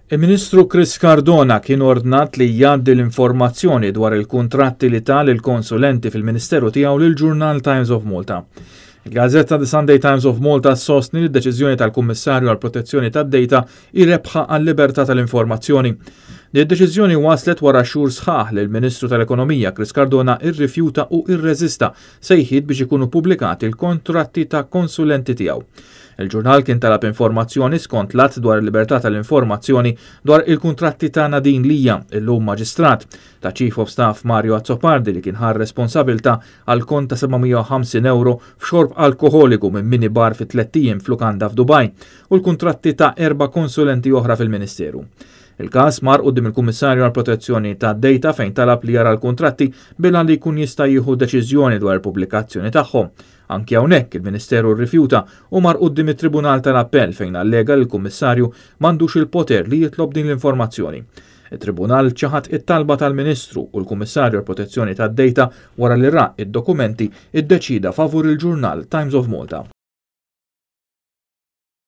Il-Ministru Chris Cardona kien ordnat li jgħaddi l-informazzjoni dwar il-kuntratti li tal il-konsulenti fil-Ministeru tiegħu lill-ġurnal Times of Malta. Il-Gazzetta The Sunday Times of Malta sostni li d-deċiżjoni tal-Kummissarju għall protezzjoni tad-dejta irebħa għall-libertà tal-informazzjoni. Id-deċiżjoni waslet wara xhur sħaħ li l-Ministru tal-Ekonomija Chris Cardona irrifjuta u irreżista sejħiet biex ikunu pubblikati l-kontratti ta' konsulenti tiegħu. Il-ġurnal kien talab informazzjoni skont l-att dwar il-libertà tal-informazzjoni dwar il-kuntratti ta' Nadine Lija, illum maġistrat, ta' Chief of Staff Mario Azzopardi li kien ħar responsabilta għal kont ta' €750 f'xorb alkoholiku minn minibar fi 3 ijiem f'Lukanda f'Dubaj u l-kuntratti ta' 4 konsulenti oħra fil-Ministeru. Il-każ mar quddiem il-Kummissarju għall protezzjoni tad-dejta fejn talab li jara l-kuntratti bilha li jkun jista' jieħu deċiżjoni dwar il-pubblikazzjoni tagħhom. Anki hawnhekk il-Ministeru rrifjuta u mar quddiem it-Tribunal tal-Appell fejn allega li l-Kummissarju m'għandux il-poter li jitlob din l-informazzjoni. Il-Tribunal ċaħat it-talba tal-Ministru u l-Kummissarju għall protezzjoni tad-dejta wara li ra id-dokumenti iddeċida favur il-ġurnal Times of Malta.